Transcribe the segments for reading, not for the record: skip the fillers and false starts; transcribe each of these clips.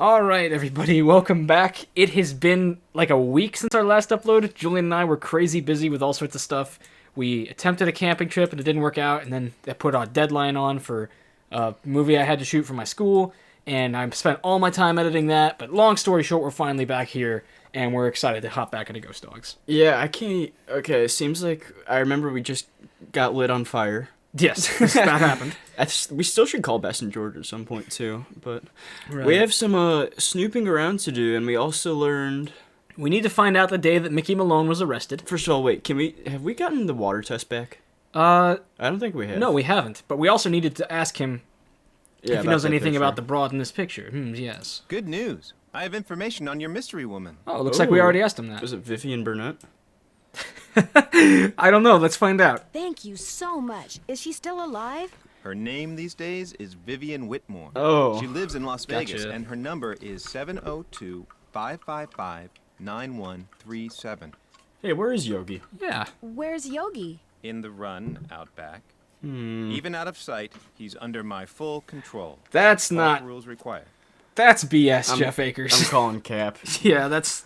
Alright, everybody, welcome back. It has been like a week since our last upload. Julian and I were crazy busy with all sorts of stuff. We attempted a camping trip and it didn't work out, and then they put a deadline on for a movie I had to shoot for my school, and I spent all my time editing that, but long story short, we're finally back here, and we're excited to hop back into Ghost Dogs. Yeah, I can't... Okay, it seems like I remember we just got lit on fire. Yes, that happened. We still should call Best in Georgia at some point, too. But Right. we have some snooping around to do, and we also learned... We need to find out the day that Mickey Malone was arrested. First of all, wait, have we gotten the water test back? I don't think we have. No, we haven't. But we also needed to ask him if he knows anything about the broad in this picture. Yes. Good news. I have information on your mystery woman. Oh, it looks like we already asked him that. Was it Vivian Burnett? I don't know. Let's find out. Thank you so much. Is she still alive? Her name these days is Vivian Whitmore. Oh. She lives in Las Vegas, Gotcha. and her number is 702-555-9137. Hey, where is Yogi? Yeah. Where's Yogi? In the run out back. Even out of sight, he's under my full control. That's All not... rules require. That's BS, Jeff Akers. I'm calling Cap. Yeah, that's...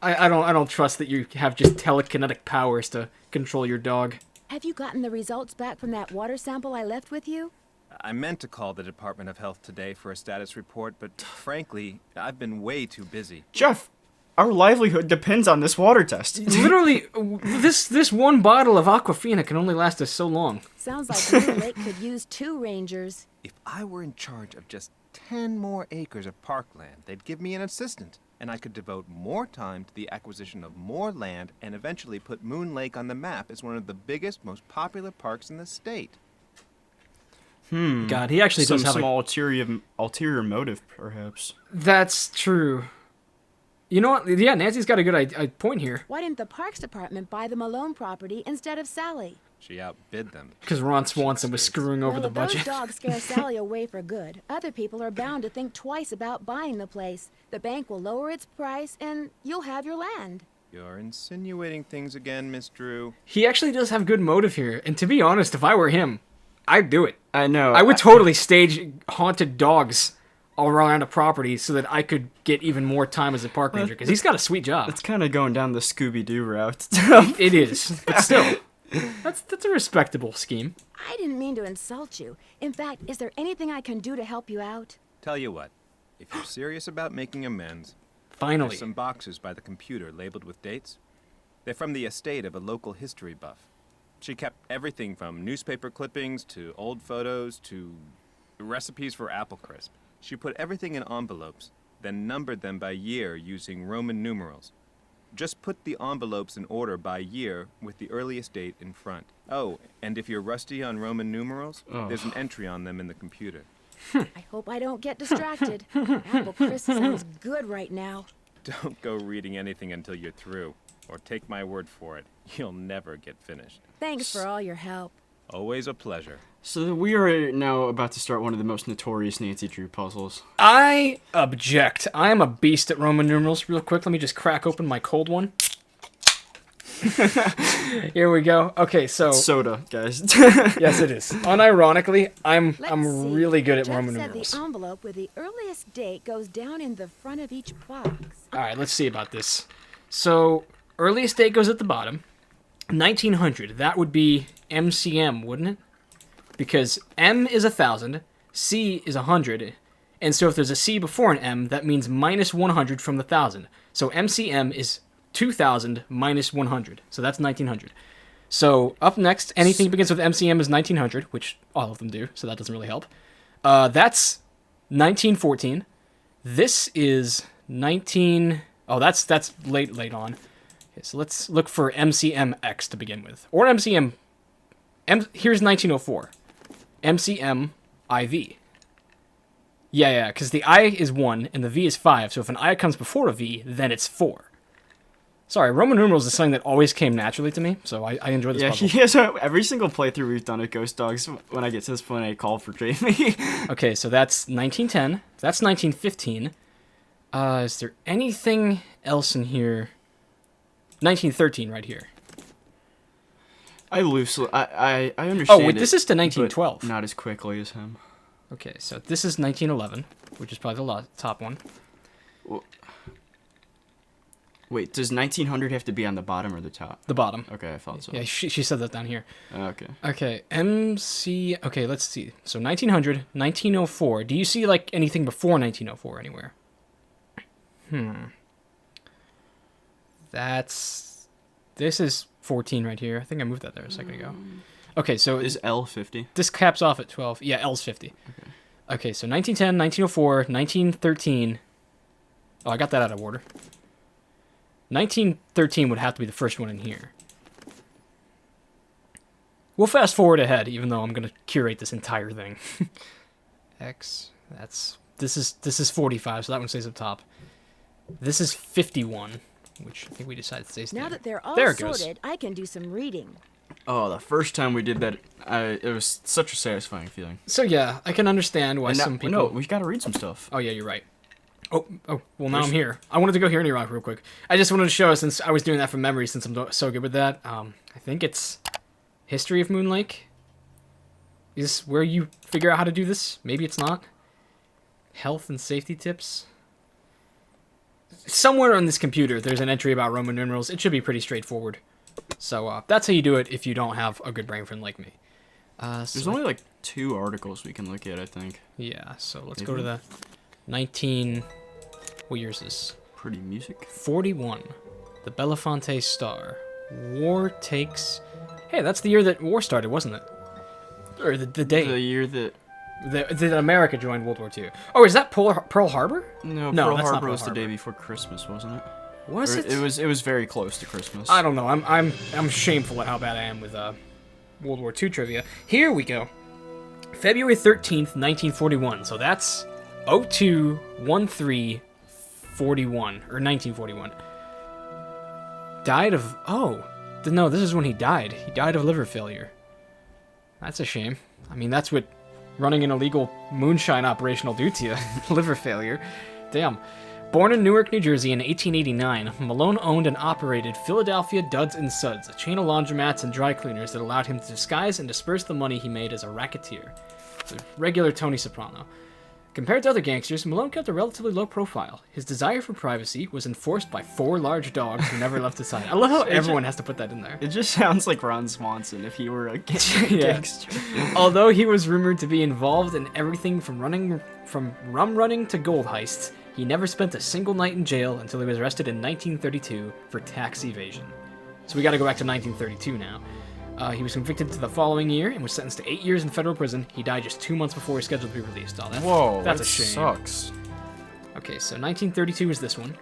I don't trust that you have just telekinetic powers to control your dog. Have you gotten the results back from that water sample I left with you? I meant to call the Department of Health today for a status report, but frankly, I've been way too busy. Jeff, our livelihood depends on this water test. Literally, this one bottle of Aquafina can only last us so long. Sounds like Moon Lake could use 2 rangers. If I were in charge of just 10 more acres of parkland, they'd give me an assistant, and I could devote more time to the acquisition of more land and eventually put Moon Lake on the map as one of the biggest, most popular parks in the state. God, he actually does have some ulterior motive, perhaps. That's true. You know what? Yeah, Nancy's got a good point here. Why didn't the Parks Department buy the Malone property instead of Sally? She outbid them. Because Ron Swanson was screwing over Well, the if those budget. dogs scare Sally away for good, other people are bound to think twice about buying the place. The bank will lower its price, and you'll have your land. You're insinuating things again, Miss Drew. He actually does have good motive here, and to be honest, if I were him, I'd do it. I know. I would totally stage haunted dogs all around a property so that I could get even more time as a park ranger, because he's got a sweet job. It's kind of going down the Scooby-Doo route. It is, but still, that's a respectable scheme. I didn't mean to insult you. In fact, is there anything I can do to help you out? Tell you what, if you're serious about making amends, Finally. there's some boxes by the computer labeled with dates. They're from the estate of a local history buff. She kept everything from newspaper clippings to old photos to recipes for apple crisp. She put everything in envelopes, then numbered them by year using Roman numerals. Just put the envelopes in order by year with the earliest date in front. Oh, and if you're rusty on Roman numerals, there's an entry on them in the computer. I hope I don't get distracted. Apple crisp sounds good right now. Don't go reading anything until you're through, or take my word for it, you'll never get finished. Thanks for all your help. Always a pleasure. So we are now about to start one of the most notorious Nancy Drew puzzles. I object. I am a beast at Roman numerals. Real quick, let me just crack open my cold one. Here we go. Okay, so Soda, guys. yes, it is. Unironically, I'm Let's see. really good at Jeff Roman said numerals. the envelope with the earliest date goes down in the front of each box. All right, let's see about this. So, earliest date goes at the bottom. 1900. That would be MCM, wouldn't it? Because M is 1,000, C is 100, and so if there's a C before an M, that means minus 100 from the 1,000. So MCM is 2,000 minus 100. So that's 1900. So up next, anything begins with MCM is 1900, which all of them do, so that doesn't really help. That's 1914. This is 19... Oh, that's late on. Okay, so let's look for MCMX to begin with. Or MCM... Here's 1904. MCM IV. Yeah, because the I is 1 and the V is 5, so if an I comes before a V, then it's 4. Sorry, Roman numerals is something that always came naturally to me, so I enjoy this puzzle. Yeah, so every single playthrough we've done at Ghost Dogs, when I get to this point, I call for Jamie. Okay, so that's 1910. That's 1915. Is there anything else in here? 1913 right here. I understand. Oh, wait, this is to 1912. but not as quickly as him. Okay, so this is 1911, which is probably the top one. Wait, does 1900 have to be on the bottom or the top? The bottom. Okay, I thought so. Yeah, she said that down here. Okay. Okay, MC... Okay, let's see. So 1900, 1904. Do you see, like, anything before 1904 anywhere? This is 14 right here. I think I moved that there a second ago. Okay, so... Is L 50? This caps off at 12. Yeah, L's 50. Okay, so 1910, 1904, 1913... Oh, I got that out of order. 1913 would have to be the first one in here. We'll fast forward ahead, even though I'm going to curate this entire thing. X, this is 45, so that one stays up top. This is 51, which I think we decided to stay standard. Now that they're all there it goes. sorted, I can do some reading. Oh, the first time we did that, it was such a satisfying feeling. So yeah, I can understand why some people... No, we got to read some stuff. Oh yeah, you're right. Oh, well now I'm here. I wanted to go here and Iraq real quick. I just wanted to show, since I was doing that from memory, since I'm so good with that, I think it's History of Moon Lake is where you figure out how to do this. Maybe it's not. Health and safety tips. Somewhere on this computer, there's an entry about Roman numerals. It should be pretty straightforward. So that's how you do it if you don't have a good brain friend like me. There's only like 2 articles we can look at, I think. Yeah, so let's go to the 19... What year is this? Pretty music. 41. The Belafonte Star. War takes... Hey, that's the year that war started, wasn't it? Or the day. The year that America joined World War II. Oh, is that Pearl Harbor? No, No, Pearl that's not Harbor Pearl was the Harbor. day before Christmas, wasn't it? Was Or it? It was very close to Christmas. I don't know. I'm shameful at how bad I am with World War II trivia. Here we go. February 13th, 1941. So that's 02-13-41 or 1941. Died of no, this is when he died. He died of liver failure. That's a shame. I mean, that's what running an illegal moonshine operation will do to you. Liver failure. Damn. Born in Newark, New Jersey in 1889, Malone owned and operated Philadelphia Duds and Suds, a chain of laundromats and dry cleaners that allowed him to disguise and disperse the money he made as a racketeer. So, regular Tony Soprano. Compared to other gangsters, Malone kept a relatively low profile. His desire for privacy was enforced by 4 large dogs who never left his side. I love how everyone has to put that in there. It just sounds like Ron Swanson if he were a gangster. Although he was rumored to be involved in everything from rum running to gold heists, he never spent a single night in jail until he was arrested in 1932 for tax evasion. So we got to go back to 1932 now. He was convicted the following year and was sentenced to 8 years in federal prison. He died just 2 months before he was scheduled to be released. Oh, that's that a shame. Sucks. Okay, so 1932 is this one.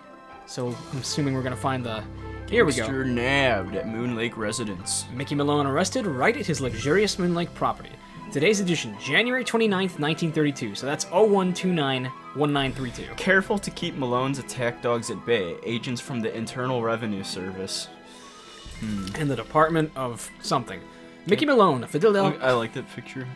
So I'm assuming we're gonna find the. Here we go. Gangster nabbed at Moon Lake residence. Mickey Malone arrested right at his luxurious Moon Lake property. Today's edition, January 29th, 1932. So that's 01291932. Careful to keep Malone's attack dogs at bay. Agents from the Internal Revenue Service. And the Department of something. Mickey Malone, a Philadelphia. I like that picture.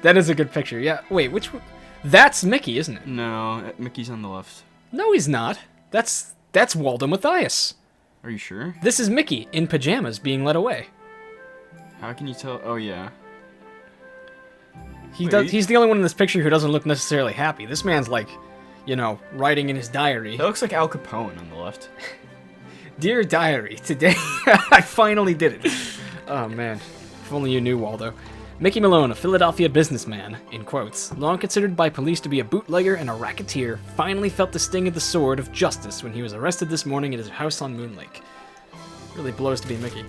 That is a good picture. Yeah. Wait, which one? That's Mickey, isn't it? No, Mickey's on the left. No, he's not. That's Waldo Mathias. Are you sure? This is Mickey in pajamas being led away. How can you tell? Oh, yeah. He's the only one in this picture who doesn't look necessarily happy. This man's like, writing in his diary. That looks like Al Capone on the left. Dear Diary, today I finally did it. Oh man, if only you knew, Waldo. Mickey Malone, a Philadelphia businessman, in quotes, long considered by police to be a bootlegger and a racketeer, finally felt the sting of the sword of justice when he was arrested this morning at his house on Moon Lake. Really blows to be Mickey.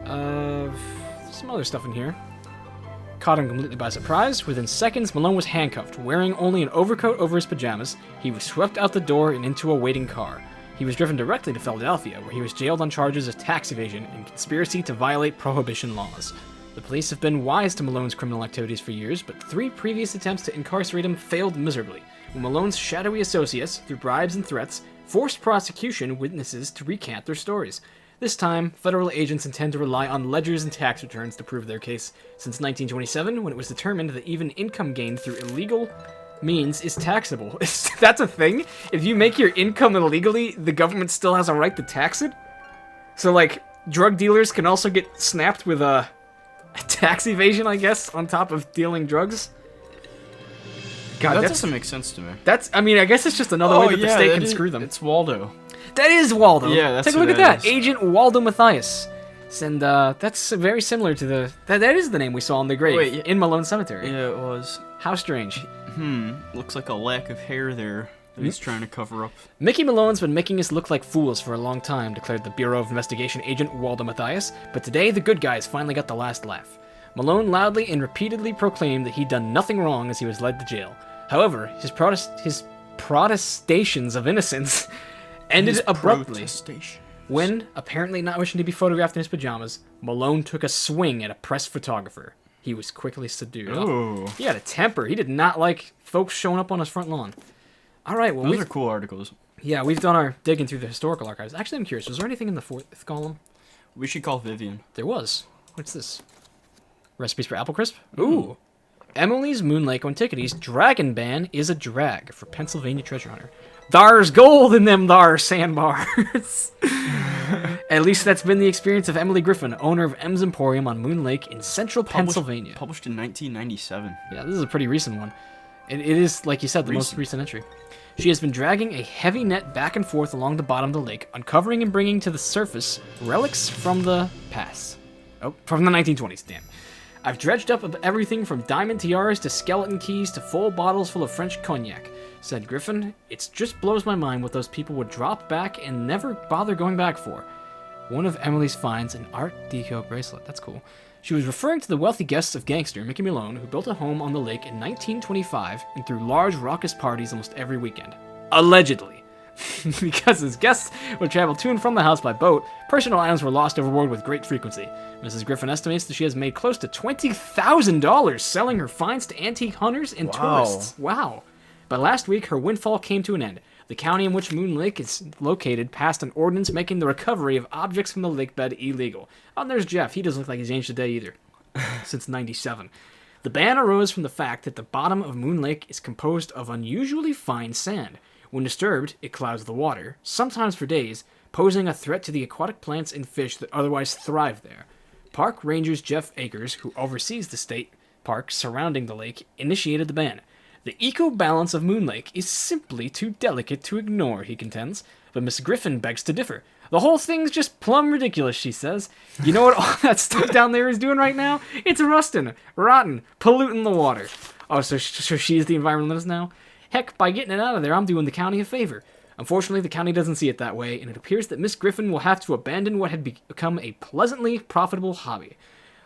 Some other stuff in here. Caught him completely by surprise. Within seconds, Malone was handcuffed, wearing only an overcoat over his pajamas. He was swept out the door and into a waiting car. He was driven directly to Philadelphia, where he was jailed on charges of tax evasion and conspiracy to violate prohibition laws. The police have been wise to Malone's criminal activities for years, but 3 previous attempts to incarcerate him failed miserably, when Malone's shadowy associates, through bribes and threats, forced prosecution witnesses to recant their stories. This time, federal agents intend to rely on ledgers and tax returns to prove their case, since 1927, when it was determined that even income gained through illegal means is taxable. That's a thing? If you make your income illegally, the government still has a right to tax it? So, like, drug dealers can also get snapped with a tax evasion, I guess, on top of dealing drugs? God, that that's doesn't make sense to me. I mean, I guess it's just another way that the state can screw them. It's Waldo. That is Waldo. Yeah, that's Take a who look at that that. is. Agent Waldo Matthias. And that's very similar to the... That is the name we saw on the grave Wait, in Malone Cemetery. Yeah, it was. How strange. Looks like a lack of hair there that he's trying to cover up. Mickey Malone's been making us look like fools for a long time, declared the Bureau of Investigation agent Waldo Matthias, but today the good guys finally got the last laugh. Malone loudly and repeatedly proclaimed that he'd done nothing wrong as he was led to jail. However, his protestations of innocence ended abruptly when, apparently not wishing to be photographed in his pajamas, Malone took a swing at a press photographer. He was quickly subdued. Oh. He had a temper. He did not like folks showing up on his front lawn. All right, well, Those are cool articles. yeah, we've done our digging through the historical archives. Actually, I'm curious, was there anything in the fourth column? We should call Vivian. There was. What's this? Recipes for apple crisp? Ooh. Emily's Moon Lake Antiquities Dragon Ban is a drag for Pennsylvania treasure hunter. Thar's gold in them thar sandbars. At least that's been the experience of Emily Griffin, owner of M's Emporium on Moon Lake in central Pennsylvania. Published in 1997. Yeah, this is a pretty recent one. It is, like you said, the most recent entry. She has been dragging a heavy net back and forth along the bottom of the lake, uncovering and bringing to the surface relics from the past. Oh, from the 1920s, damn. I've dredged up everything from diamond tiaras to skeleton keys to full bottles full of French cognac, said Griffin. It just blows my mind what those people would drop back and never bother going back for. One of Emily's finds, an Art Deco bracelet. That's cool. She was referring to the wealthy guests of gangster Mickey Malone, who built a home on the lake in 1925 and threw large raucous parties almost every weekend. Allegedly. Because his guests would travel to and from the house by boat, personal items were lost overboard with great frequency. Mrs. Griffin estimates that she has made close to $20,000 selling her finds to antique hunters and tourists. Wow. But last week, her windfall came to an end. The county in which Moon Lake is located passed an ordinance making the recovery of objects from the lakebed illegal. Oh, and there's Jeff. He doesn't look like he's changed a day either. Since 97. The ban arose from the fact that the bottom of Moon Lake is composed of unusually fine sand. When disturbed, it clouds the water, sometimes for days, posing a threat to the aquatic plants and fish that otherwise thrive there. Park Rangers Jeff Akers, who oversees the state park surrounding the lake, initiated the ban. The eco-balance of Moon Lake is simply too delicate to ignore, he contends, but Miss Griffin begs to differ. The whole thing's just plumb ridiculous, she says. You know what all that stuff down there is doing right now? It's rusting, rotting, polluting the water. Oh, so she's the environmentalist now? Heck, by getting it out of there, I'm doing the county a favor. Unfortunately, the county doesn't see it that way, and it appears that Miss Griffin will have to abandon what had become a pleasantly profitable hobby.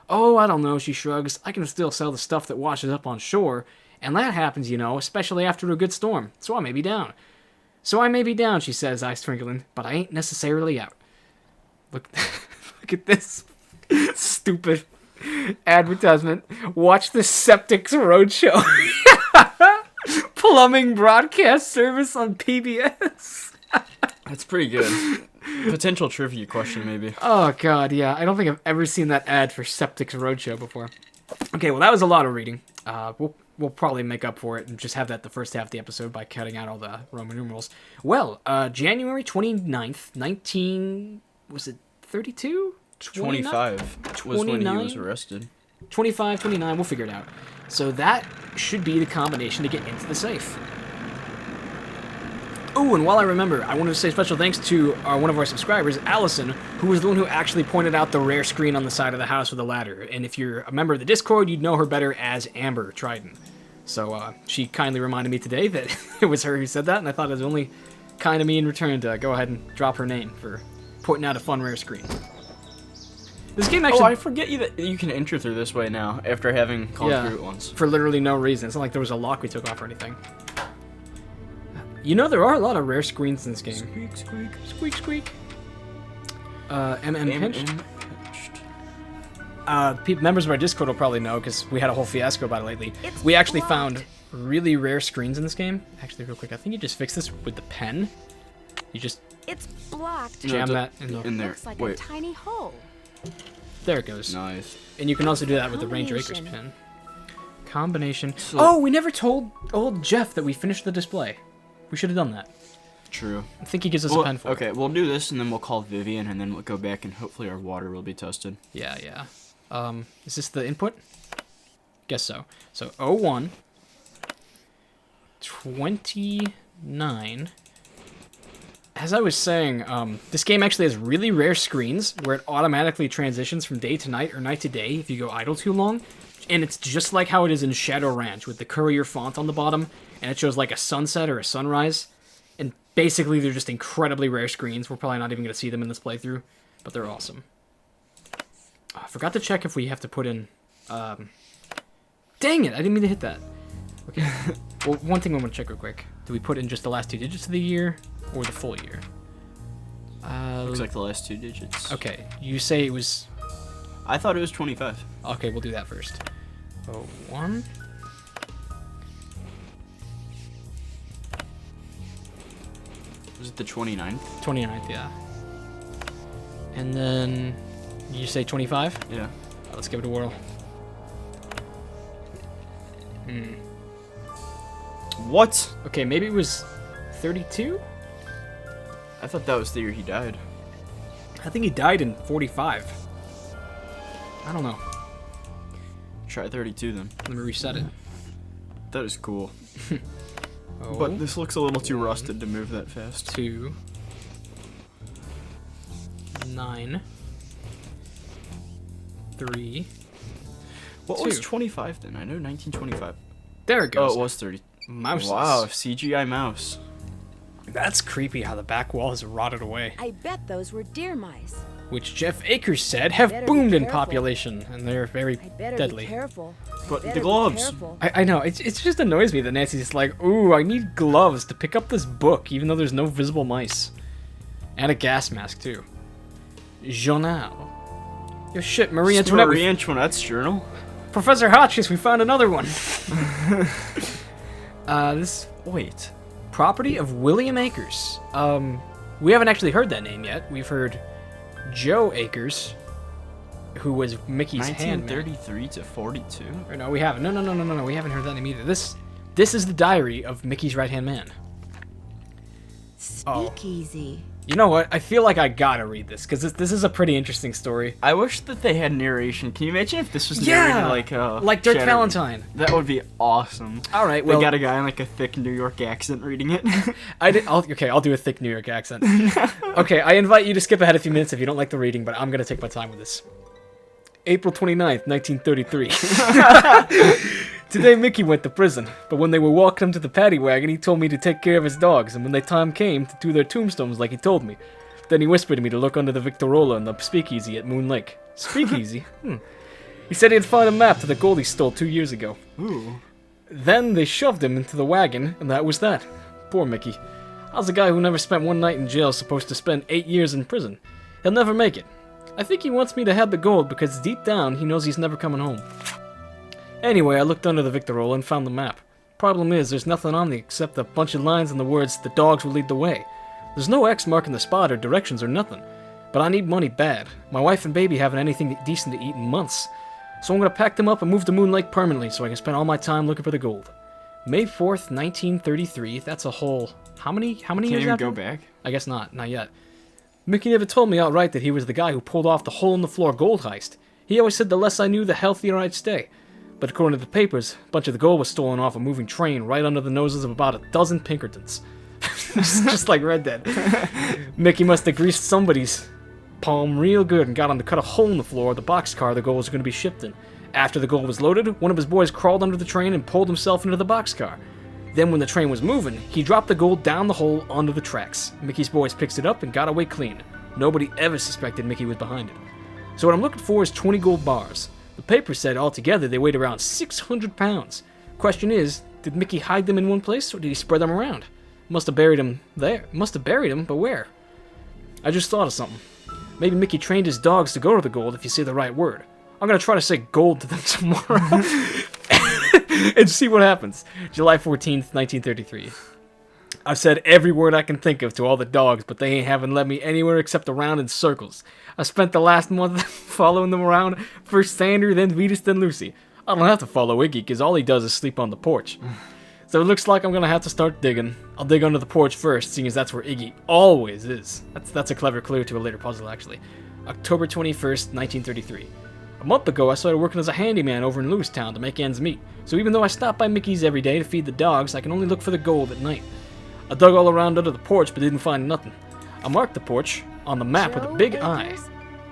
Oh, I don't know, she shrugs. I can still sell the stuff that washes up on shore, and that happens, you know, especially after a good storm, so I may be down. She says, eyes twinkling, but I ain't necessarily out. Look at this stupid advertisement. Watch the Septics Roadshow. Plumbing broadcast service on PBS. That's pretty good. Potential trivia question, maybe. Oh, God, yeah. I don't think I've ever seen that ad for Septics Roadshow before. Okay, well, that was a lot of reading. We'll probably make up for it and just have that the first half of the episode by cutting out all the Roman numerals. Well, January 29th, was it 32? 25 was when he was arrested. 25, 29, we'll figure it out. So that should be the combination to get into the safe. Oh, and while I remember, I wanted to say special thanks to one of our subscribers, Allison, who was the one who actually pointed out the rare screen on the side of the house with a ladder. And if you're a member of the Discord, you'd know her better as Amber Trident. So she kindly reminded me today that it was her who said that, and I thought it was only kind of me in return to go ahead and drop her name for pointing out a fun rare screen. This game actually... Oh, I forget that you can enter through this way now, after having gone through it once. For literally no reason. It's not like there was a lock we took off or anything. You know, there are a lot of rare screens in this game. Squeak, squeak. Squeak, squeak. Pinched. Members of our Discord will probably know, because we had a whole fiasco about it lately. We actually found really rare screens in this game. Actually, real quick, I think you just fix this with the pen. You just... It's blocked. Jam that in there. Looks like a tiny hole. There it goes. Nice. And you can also do that with the Ranger Acres pen. Combination. So, we never told old Jeff that we finished the display. We should have done that. True. I think he gives us a pen for it. Okay, we'll do this, and then we'll call Vivian, and then we'll go back, and hopefully our water will be tested. Yeah. Is this the input? Guess so. So 01. 29. As I was saying, this game actually has really rare screens where it automatically transitions from day to night or night to day if you go idle too long. And it's just like how it is in Shadow Ranch with the Courier font on the bottom, and it shows like a sunset or a sunrise. And basically they're just incredibly rare screens. We're probably not even going to see them in this playthrough, but they're awesome. I forgot to check if we have to put in... Dang it, I didn't mean to hit that. Okay. Well, one thing I want to check real quick. Do we put in just the last 2 digits of the year or the full year? Looks like the last 2 digits. Okay, you say it was... I thought it was 25. Okay, we'll do that first. 01. Was it the 29th? 29th, yeah. And then you say 25? Yeah. Let's give it a whirl. What? Okay, maybe it was 32? I thought that was the year he died. I think he died in 45. I don't know. Try 32 then. Let me reset it. That is cool. Oh, But this looks a little too rusted to move that fast. 2, 9, 3. What was 2. 25 then? I know 1925. There it goes. Oh, it was 30. Mouses. Wow, CGI mouse. That's creepy how the back wall has rotted away. I bet those were deer mice. Which Jeff Akers said have Better be boomed in careful. population, and they're very I better deadly. be careful. But I better the be gloves. careful. I know, it just annoys me that Nancy's like, ooh, I need gloves to pick up this book, even though there's no visible mice. And a gas mask, too. Journal. Yo, shit, Marie It's Antoinette. Marie Antoinette's journal? Professor Hotchkiss, we found another one. This Wait. property of William Akers. We haven't actually heard that name yet. We've heard Joe Akers, who was Mickey's handman. 1933 to 42? Or no, we haven't. No. We haven't heard that name either. This is the diary of Mickey's right-hand man. Speakeasy. You know what? I feel like I gotta read this, because this is a pretty interesting story. I wish that they had narration. Can you imagine if this was narrated like Dirk Shadow- Valentine. That would be awesome. All right, They well, got a guy in like a thick New York accent reading it. I'll do a thick New York accent. Okay, I invite you to skip ahead a few minutes if you don't like the reading, but I'm gonna take my time with this. April 29th, 1933. Today Mickey went to prison, but when they were walking him to the paddy wagon, he told me to take care of his dogs, and when the time came to do their tombstones like he told me, then he whispered to me to look under the Victorola in the speakeasy at Moon Lake. Speakeasy? He said he'd found a map to the gold he stole 2 years ago. Ooh. Then they shoved him into the wagon, and that was that. Poor Mickey. How's a guy who never spent one night in jail supposed to spend 8 years in prison? He'll never make it. I think he wants me to have the gold because deep down he knows he's never coming home. Anyway, I looked under the Victorola and found the map. Problem is, there's nothing on it except a bunch of lines and the words, "The dogs will lead the way." There's no X marking the spot or directions or nothing. But I need money bad. My wife and baby haven't anything decent to eat in months. So I'm gonna pack them up and move to Moon Lake permanently so I can spend all my time looking for the gold. May 4th, 1933. That's a whole... How many Can't years even after? go back. I guess not yet. Mickey never told me outright that he was the guy who pulled off the hole-in-the-floor gold heist. He always said the less I knew, the healthier I'd stay. But according to the papers, a bunch of the gold was stolen off a moving train right under the noses of about a dozen Pinkertons. just like Red Dead. Mickey must have greased somebody's palm real good and got him to cut a hole in the floor of the boxcar the gold was going to be shipped in. After the gold was loaded, one of his boys crawled under the train and pulled himself into the boxcar. Then when the train was moving, he dropped the gold down the hole onto the tracks. Mickey's boys picked it up and got away clean. Nobody ever suspected Mickey was behind it. So what I'm looking for is 20 gold bars. The paper said altogether they weighed around 600 pounds. Question is, did Mickey hide them in one place or did he spread them around? Must have buried them there. Must have buried them, but where? I just thought of something. Maybe Mickey trained his dogs to go to the gold if you say the right word. I'm gonna try to say gold to them tomorrow and see what happens. July 14th, 1933. I've said every word I can think of to all the dogs, but they haven't led me anywhere except around in circles. I spent the last month following them around, first Sander, then Vetus, then Lucy. I don't have to follow Iggy, because all he does is sleep on the porch. So it looks like I'm going to have to start digging. I'll dig under the porch first, seeing as that's where Iggy always is. That's a clever clue to a later puzzle, actually. October 21st, 1933. A month ago, I started working as a handyman over in Lewistown to make ends meet. So even though I stop by Mickey's every day to feed the dogs, I can only look for the gold at night. I dug all around under the porch but didn't find nothing. I marked the porch on the map with a big eye.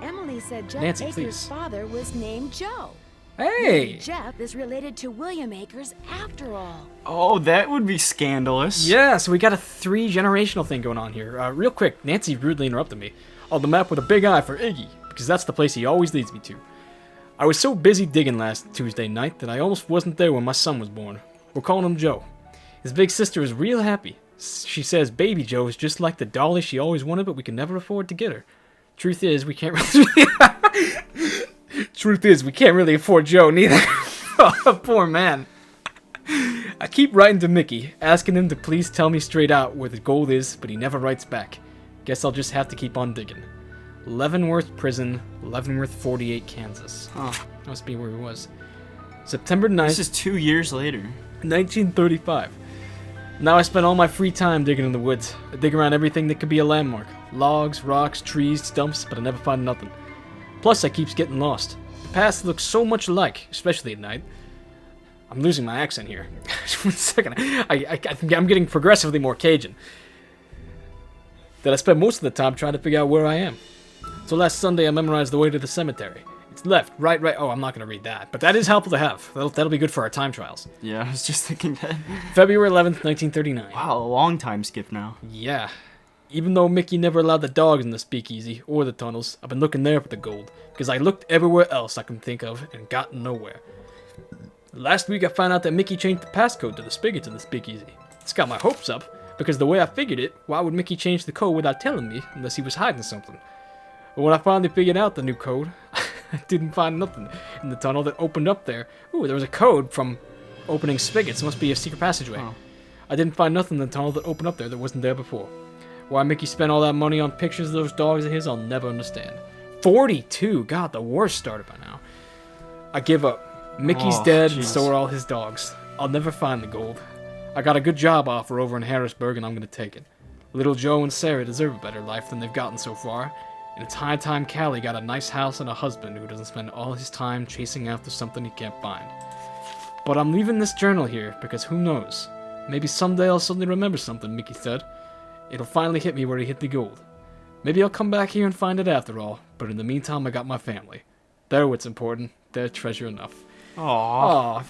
Emily said Jeff Nancy, Akers' please. father was named Joe. Hey! Jeff is related to William Akers after all. Oh, that would be scandalous. Yeah, so we got a 3-generational thing going on here. Real quick, Nancy rudely interrupted me. On the map with a big eye for Iggy, because that's the place he always leads me to. I was so busy digging last Tuesday night that I almost wasn't there when my son was born. We're calling him Joe. His big sister is real happy. She says baby Joe is just like the dolly she always wanted, but we can never afford to get her. Truth is, we can't really afford Joe neither. Oh, poor man. I keep writing to Mickey, asking him to please tell me straight out where the gold is, but he never writes back. Guess I'll just have to keep on digging. Leavenworth Prison, Leavenworth, 48, Kansas. Huh. Must be where he was. September 9th, This is 2 years later. 1935. Now I spend all my free time digging in the woods. I dig around everything that could be a landmark. Logs, rocks, trees, stumps, but I never find nothing. Plus, I keeps getting lost. The paths look so much alike, especially at night. I'm losing my accent here. Just 1 second. I think I'm getting progressively more Cajun. That I spend most of the time trying to figure out where I am. So last Sunday I memorized the way to the cemetery. It's left, right, right. Oh, I'm not going to read that. But that is helpful to have. That'll be good for our time trials. Yeah, I was just thinking that. February 11th, 1939. Wow, a long time skip now. Yeah. Even though Mickey never allowed the dogs in the speakeasy or the tunnels, I've been looking there for the gold. Because I looked everywhere else I can think of and got nowhere. Last week I found out that Mickey changed the passcode to the spigots in the speakeasy. It's got my hopes up, because the way I figured it, why would Mickey change the code without telling me unless he was hiding something? But when I finally figured out the new code, I didn't find nothing in the tunnel that opened up there. Ooh, there was a code from opening spigots. Must be a secret passageway. Oh. I didn't find nothing in the tunnel that opened up there that wasn't there before. Why Mickey spent all that money on pictures of those dogs of his, I'll never understand. 42! God, the worst started by now. I give up. Mickey's Oh, dead, and jeez. so are all his dogs. I'll never find the gold. I got a good job offer over in Harrisburg, and I'm gonna take it. Little Joe and Sarah deserve a better life than they've gotten so far, and it's high time Callie got a nice house and a husband who doesn't spend all his time chasing after something he can't find. But I'm leaving this journal here, because who knows? Maybe someday I'll suddenly remember something, Mickey said. It'll finally hit me where he hit the gold. Maybe I'll come back here and find it after all, but in the meantime I got my family. They're what's important. They're treasure enough. Aww. Aw,